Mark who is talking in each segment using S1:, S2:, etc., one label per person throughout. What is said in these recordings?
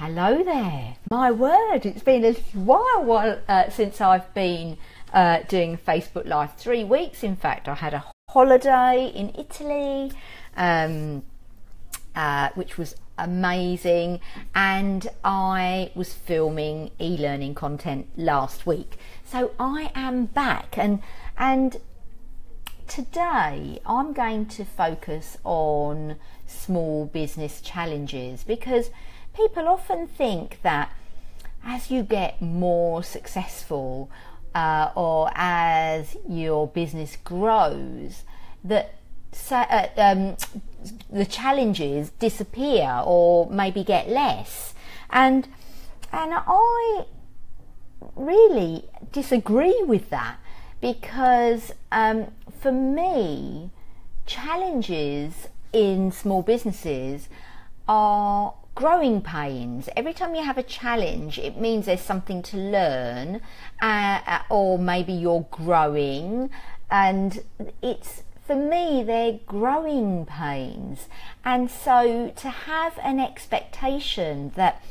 S1: Hello there. My word, it's been a while since I've been doing Facebook Live. 3 weeks, in fact. I had a holiday in Italy, which was amazing, and I was filming e-learning content last week. So I am back, and today I'm going to focus on small business challenges, because people often think that as you get more successful or as your business grows, that the challenges disappear or maybe get less. And I really disagree with that, because for me, challenges in small businesses are growing pains. Every time you have a challenge, it means there's something to learn, or maybe you're growing, and it's, for me, they're growing pains. And so to have an expectation that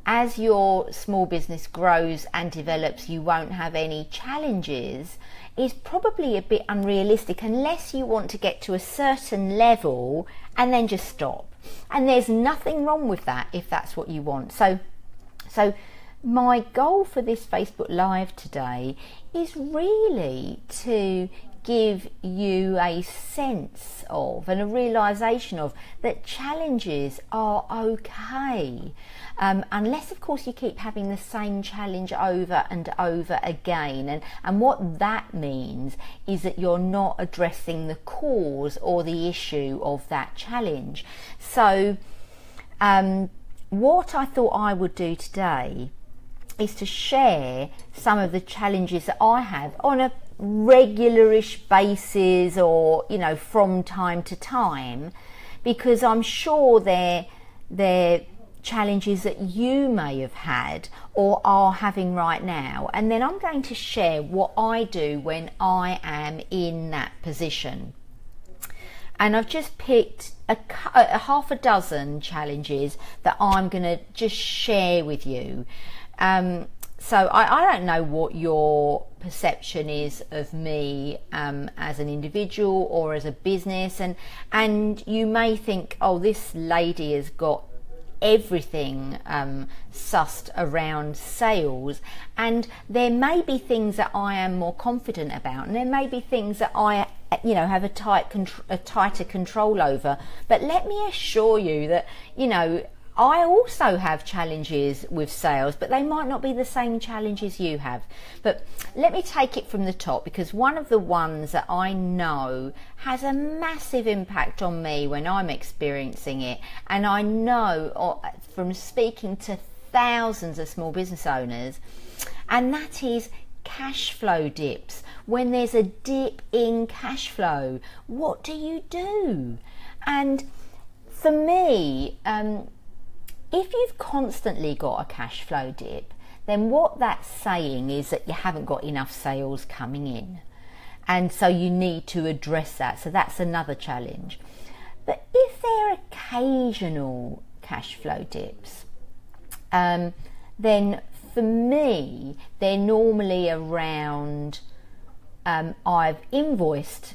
S1: as your small business grows and develops you won't have any challenges is probably a bit unrealistic, unless you want to get to a certain level and then just stop. And there's nothing wrong with that if that's what you want. So my goal for this Facebook Live today is really to give you a sense of and a realization of that challenges are okay, unless of course you keep having the same challenge over and over again, and what that means is that you're not addressing the cause or the issue of that challenge. So what I thought I would do today is to share some of the challenges that I have on a regularish basis, or from time to time, because I'm sure they're challenges that you may have had or are having right now. And then I'm going to share what I do when I am in that position. And I've just picked a half a dozen challenges that I'm going to just share with you. So I don't know what your perception is of me as an individual or as a business, and you may think, oh, this lady has got everything sussed around sales, and there may be things that I am more confident about, and there may be things that I have a tighter control over. But let me assure you that I also have challenges with sales, but they might not be the same challenges you have. But let me take it from the top, because one of the ones that I know has a massive impact on me when I'm experiencing it, and I know from speaking to thousands of small business owners, and that is cash flow dips. When there's a dip in cash flow, what do you do? And for me, if you've constantly got a cash flow dip, then what that's saying is that you haven't got enough sales coming in. And so you need to address that. So that's another challenge. But if there are occasional cash flow dips, then for me, they're normally around, I've invoiced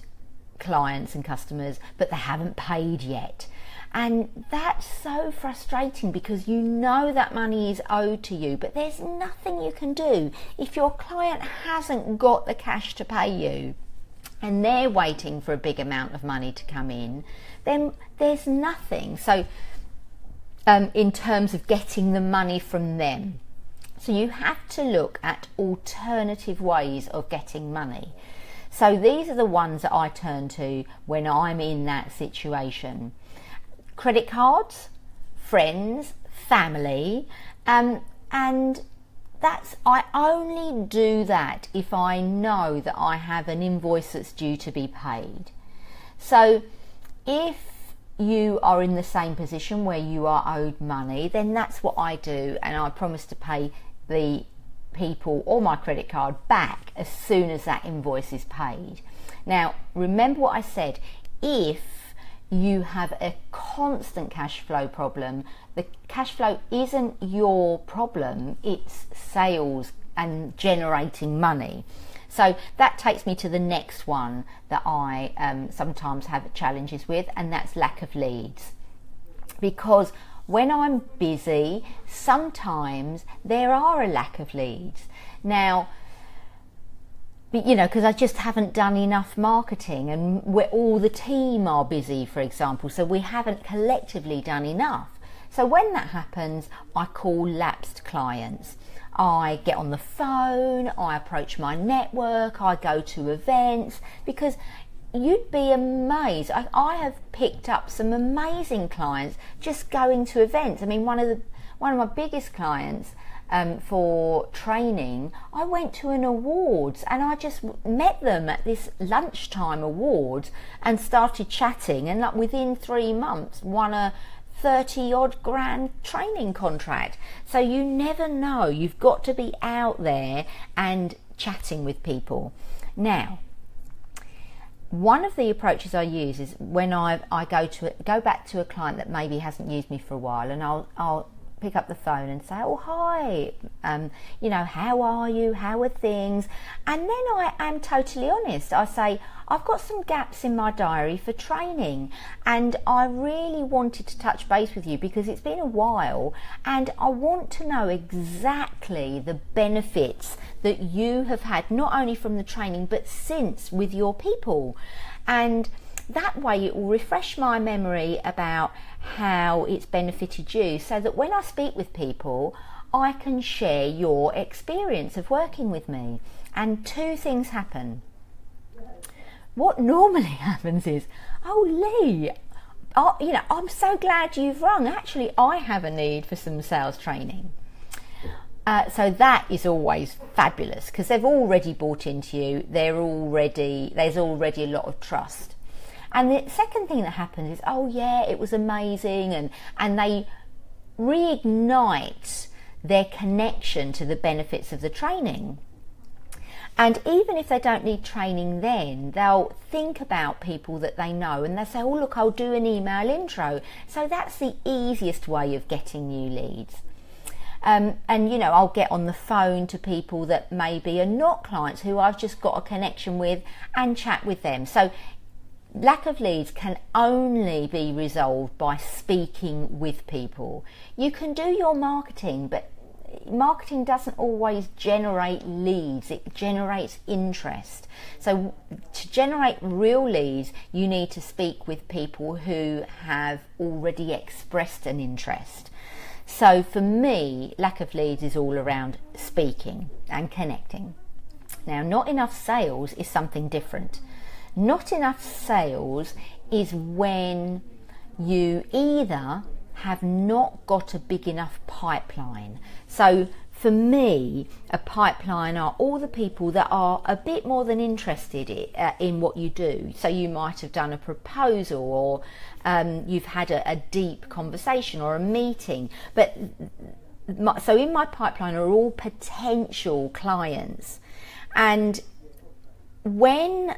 S1: clients and customers, but they haven't paid yet. And that's so frustrating, because you know that money is owed to you, but there's nothing you can do. If your client hasn't got the cash to pay you and they're waiting for a big amount of money to come in, then there's nothing. So in terms of getting the money from them. So you have to look at alternative ways of getting money. So these are the ones that I turn to when I'm in that situation. Credit cards, friends, family, and I only do that if I know that I have an invoice that's due to be paid. So if you are in the same position where you are owed money, then that's what I do, and I promise to pay the people or my credit card back as soon as that invoice is paid. Now, remember what I said: if you have a constant cash flow problem. The cash flow isn't your problem, it's sales and generating money. So that takes me to the next one that I sometimes have challenges with, and that's lack of leads. Because when I'm busy, sometimes there are a lack of leads. Now, you know, because I just haven't done enough marketing, and all the team are busy, for example, so we haven't collectively done enough. So when that happens, I call lapsed clients. I get on the phone, I approach my network, I go to events, because you'd be amazed. I have picked up some amazing clients just going to events. I mean, one of my biggest clients for training, I went to an awards and I just met them at this lunchtime awards and started chatting, and like within 3 months won a 30 odd grand training contract. So you never know, you've got to be out there and chatting with people. Now, one of the approaches I use is when I go back to a client that maybe hasn't used me for a while, and I'll pick up the phone and say, oh hi, you know, how are you, how are things? And then I am totally honest. I say, I've got some gaps in my diary for training, and I really wanted to touch base with you because it's been a while, and I want to know exactly the benefits that you have had, not only from the training but since with your people. And that way it will refresh my memory about how it's benefited you, so that when I speak with people, I can share your experience of working with me. And 2 things happen. What normally happens is, oh Lee, you know, I'm so glad you've rung. Actually, I have a need for some sales training. So that is always fabulous because they've already bought into you. There's already a lot of trust. And the second thing that happens is, oh yeah, it was amazing, and they reignite their connection to the benefits of the training. And even if they don't need training then, they'll think about people that they know and they'll say, oh look, I'll do an email intro. So that's the easiest way of getting new leads. And you know, I'll get on the phone to people that maybe are not clients who I've just got a connection with and chat with them. So lack of leads can only be resolved by speaking with people. You can do your marketing, but marketing doesn't always generate leads, it generates interest. So to generate real leads, you need to speak with people who have already expressed an interest. So for me, lack of leads is all around speaking and connecting. Now, not enough sales is something different. Not enough sales is when you either have not got a big enough pipeline. So for me, a pipeline are all the people that are a bit more than interested in what you do. So you might have done a proposal, or you've had a deep conversation or a meeting. But so in my pipeline are all potential clients. And when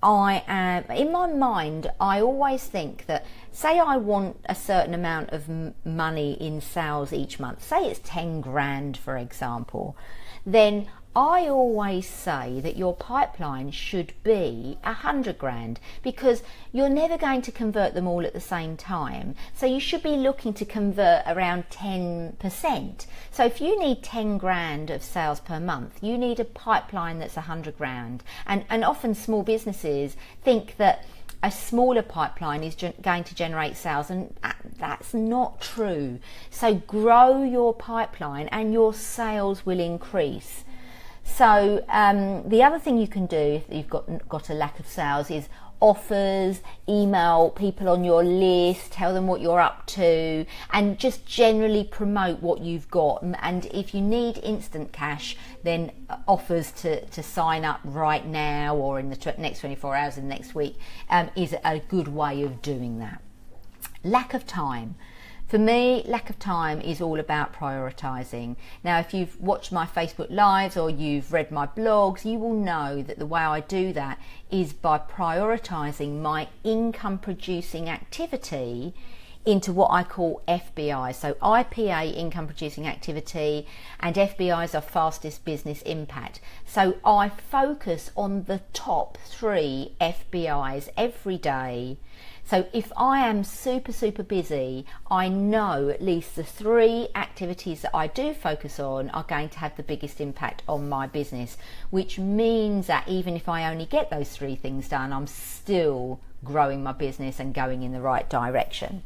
S1: I am in my mind, I always think that, say I want a certain amount of money in sales each month, say it's 10 grand for example, then I always say that your pipeline should be 100 grand, because you're never going to convert them all at the same time. So you should be looking to convert around 10%. So if you need 10 grand of sales per month, you need a pipeline that's 100 grand. And often small businesses think that a smaller pipeline is going to generate sales, and that's not true. So grow your pipeline and your sales will increase. So the other thing you can do if you've got a lack of sales is offers, email people on your list, tell them what you're up to, and just generally promote what you've got. And if you need instant cash, then offers to sign up right now or in the next 24 hours in the next week is a good way of doing that. Lack of time. For me, lack of time is all about prioritizing. Now, if you've watched my Facebook Lives or you've read my blogs, you will know that the way I do that is by prioritizing my income producing activity into what I call FBI. So IPA, income producing activity, and FBIs are fastest business impact. So I focus on the top 3 FBIs every day. So if I am super busy, I know at least the 3 activities that I do focus on are going to have the biggest impact on my business, which means that even if I only get those 3 things done, I'm still growing my business and going in the right direction.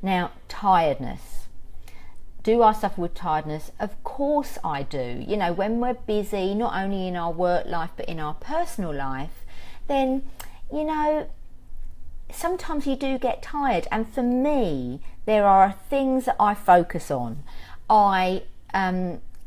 S1: Now, tiredness. Do I suffer with tiredness? Of course I do. You know, when we're busy, not only in our work life, but in our personal life, then, you know, sometimes you do get tired. And for me, there are things that I focus on. I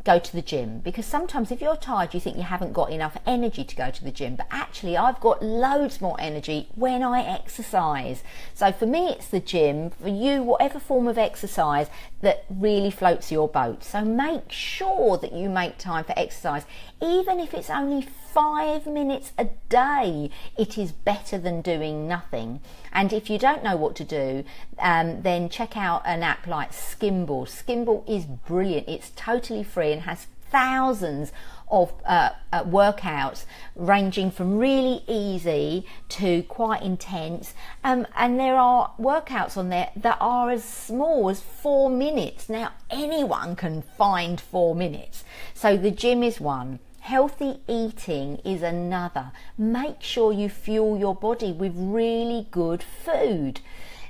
S1: go to the gym, because sometimes if you're tired, you think you haven't got enough energy to go to the gym, but actually I've got loads more energy when I exercise. So for me, it's the gym. For you, whatever form of exercise that really floats your boat. So make sure that you make time for exercise, even if it's only 5 minutes a day. It is better than doing nothing. And if you don't know what to do, then check out an app like Skimble. Skimble is brilliant. It's totally free and has thousands of workouts ranging from really easy to quite intense, and there are workouts on there that are as small as 4 minutes. Now, anyone can find 4 minutes. So the gym is one. Healthy eating is another. Make sure you fuel your body with really good food.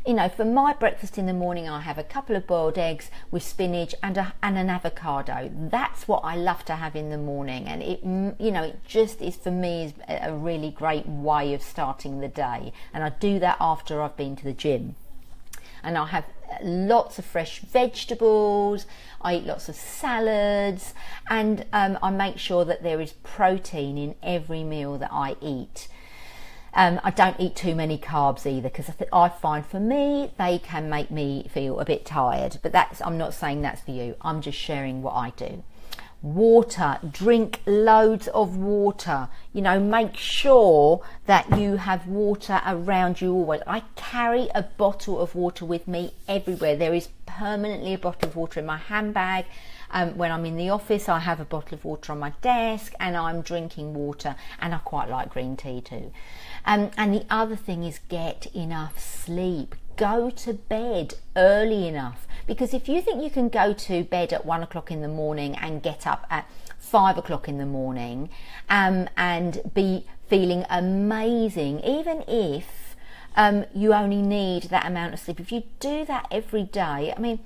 S1: You know, for my breakfast in the morning, I have a couple of boiled eggs with spinach and an avocado. That's what I love to have in the morning, and it, you know, it just is, for me, is a really great way of starting the day. And I do that after I've been to the gym. And I have lots of fresh vegetables, I eat lots of salads, and I make sure that there is protein in every meal that I eat. I don't eat too many carbs either, because I find for me they can make me feel a bit tired, but I'm not saying that's for you. I'm just sharing what I do. Water, drink loads of water. You know, make sure that you have water around you always. I carry a bottle of water with me everywhere. There is permanently a bottle of water in my handbag. When I'm in the office, I have a bottle of water on my desk, and I'm drinking water, and I quite like green tea too. And the other thing is get enough sleep. Go to bed early enough, because if you think you can go to bed at 1 o'clock in the morning and get up at 5 o'clock in the morning and be feeling amazing, even if you only need that amount of sleep, if you do that every day, I mean,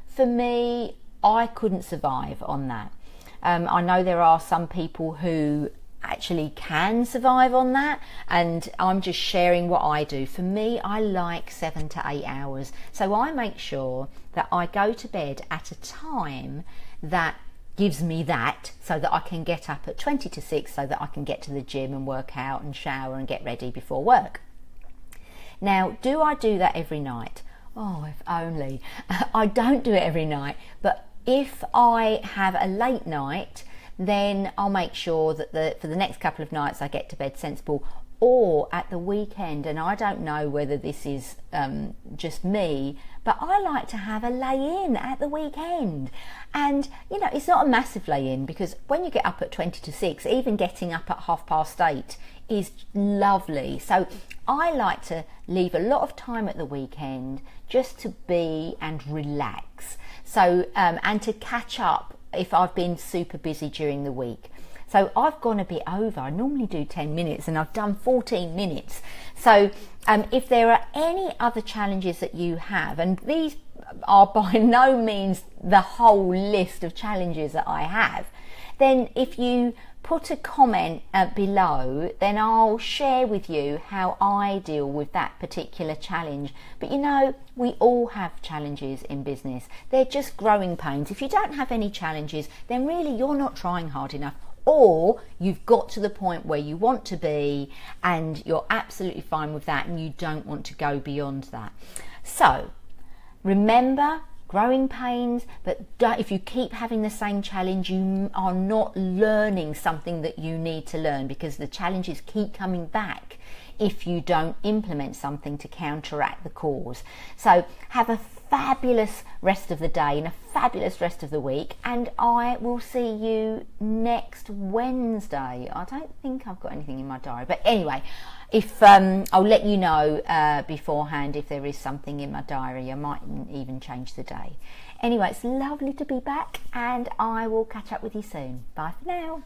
S1: for me, I couldn't survive on that. I know there are some people who actually can survive on that, and I'm just sharing what I do. For me, I like 7 to 8 hours, so I make sure that I go to bed at a time that gives me that, so that I can get up at 20 to 6 so that I can get to the gym and work out and shower and get ready before work. Now, do I do that every night? Oh, if only. I don't do it every night, but if I have a late night, then I'll make sure that for the next couple of nights I get to bed sensible, or at the weekend. And I don't know whether this is just me, but I like to have a lay-in at the weekend. And, you know, it's not a massive lay-in, because when you get up at 20 to 6, even getting up at 8:30 is lovely. So I like to leave a lot of time at the weekend just to be and relax. So, and to catch up if I've been super busy during the week. So I've gone a bit over. I normally do 10 minutes and I've done 14 minutes. So if there are any other challenges that you have, and these are by no means the whole list of challenges that I have, then if you put a comment below, then I'll share with you how I deal with that particular challenge. But you know, we all have challenges in business. They're just growing pains. If you don't have any challenges, then really you're not trying hard enough, or you've got to the point where you want to be and you're absolutely fine with that and you don't want to go beyond that. So Remember, growing pains, but if you keep having the same challenge, you are not learning something that you need to learn, because the challenges keep coming back if you don't implement something to counteract the cause. So have a fabulous rest of the day and a fabulous rest of the week, and I will see you next Wednesday. I don't think I've got anything in my diary, but anyway, if I'll let you know beforehand if there is something in my diary. I might even change the day. Anyway, it's lovely to be back, and I will catch up with you soon. Bye for now.